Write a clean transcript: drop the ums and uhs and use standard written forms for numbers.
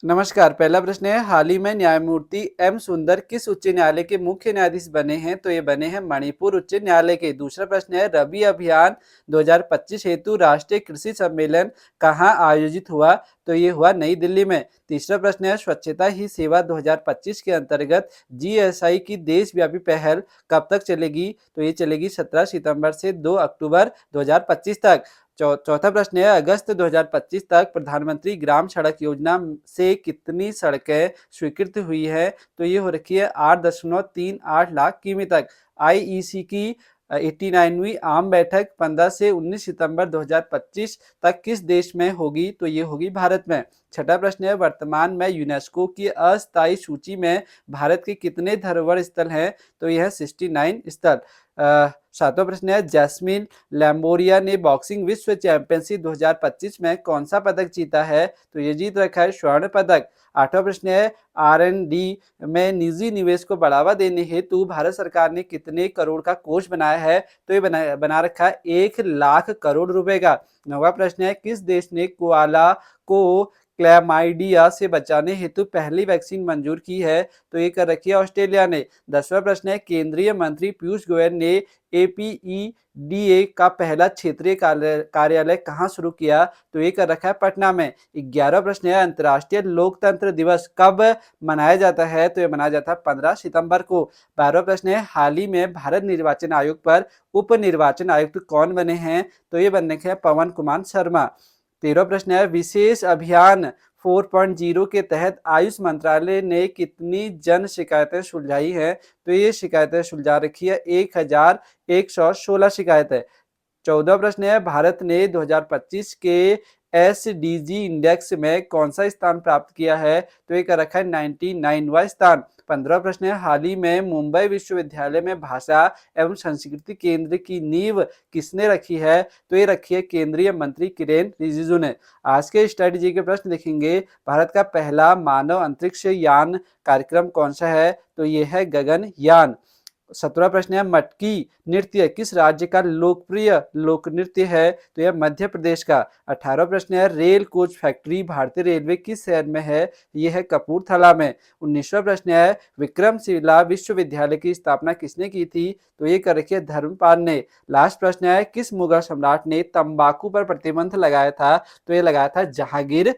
नमस्कार। पहला प्रश्न है, हाल ही में न्यायमूर्ति एम सुंदर किस उच्च न्यायालय के मुख्य न्यायाधीश बने हैं? तो ये बने हैं मणिपुर उच्च न्यायालय के। दूसरा प्रश्न है, रबी अभियान 2025 हेतु राष्ट्रीय कृषि सम्मेलन कहाँ आयोजित हुआ? तो ये हुआ नई दिल्ली में। तीसरा प्रश्न है, स्वच्छता ही सेवा 2025 के अंतर्गत जीएसआई की देशव्यापी पहल कब तक चलेगी? तो ये चलेगी 17 सितंबर से 2 अक्टूबर 2025 तक। चौथा प्रश्न है, अगस्त 2025 तक प्रधानमंत्री ग्राम सड़क योजना से कितनी सड़कें स्वीकृत हुई है? तो ये हो रखी है 8.38 लाख किमी तक। आईईसी की 89वीं आम बैठक 15 से 19 सितंबर 2025 तक किस देश में होगी? तो ये होगी भारत में। छठा प्रश्न है, वर्तमान में यूनेस्को की अस्थायी सूची में भारत के कितने धरोहर स्थल हैं? तो यह है 69 स्थल। सातवां प्रश्न है, जैस्मिन लैम्बोरिया ने बॉक्सिंग विश्व चैंपियनशिप 2025 में कौन सा पदक जीता है? तो ये जीत रखा है स्वर्ण पदक। आठवां प्रश्न है, आर&डी में निजी निवेश को बढ़ावा देने हेतु भारत सरकार ने कितने करोड़ का कोष बनाया है? तो ये बना रखा है 1 लाख करोड़ रुपए का। नौवां प्रश्न है, किस देश ने कोआला को क्लैमाइडिया से बचाने हेतु पहली वैक्सीन मंजूर की है? तो ये कर रखी है ऑस्ट्रेलिया ने। 10वां प्रश्न है, केंद्रीय मंत्री पीयूष गोयल ने एपीईडीए का पहला क्षेत्रीय कार्यालय कहाँ शुरू किया? तो ये कर रखा है पटना में। 11वां प्रश्न है, अंतर्राष्ट्रीय लोकतंत्र दिवस कब मनाया जाता है? तो ये मनाया जाता है 15 सितंबर को। 12वां प्रश्न है, हाल ही में भारत निर्वाचन आयोग पर उप निर्वाचन आयुक्त कौन बने हैं? तो ये बने हैं पवन कुमार शर्मा। 13वां प्रश्न है, विशेष अभियान 4.0 के तहत आयुष मंत्रालय ने कितनी जन शिकायतें सुलझाई हैं? तो ये शिकायतें सुलझा रखी है 1116 शिकायतें। 14वां प्रश्न है, भारत ने 2025 के एसडीजी इंडेक्स में कौन सा स्थान प्राप्त किया है? तो ये कर रखा है 99वां स्थान। 15वां प्रश्न है, हाल ही में मुंबई विश्वविद्यालय में भाषा एवं संस्कृति केंद्र की नींव किसने रखी है? तो ये रखी है केंद्रीय मंत्री किरेन रिजिजू ने। आज के स्टडी जी के प्रश्न देखेंगे, भारत का पहला मानव अंतरिक्ष यान कार्यक्रम कौन सा है? तो ये है गगनयान। 17वां प्रश्न है, मटकी नृत्य किस राज्य का लोकप्रिय लोक नृत्य है? तो यह मध्य प्रदेश का। 18वां प्रश्न है, रेल कोच फैक्ट्री भारतीय रेलवे किस शहर में है? यह है कपूरथला में। 19वां प्रश्न है, विक्रमशिला विश्वविद्यालय की स्थापना किसने की थी? तो ये कर रखी है धर्मपाल ने। लास्ट प्रश्न है, किस मुगल सम्राट ने तंबाकू पर प्रतिबंध लगाया था? तो ये लगाया था जहांगीर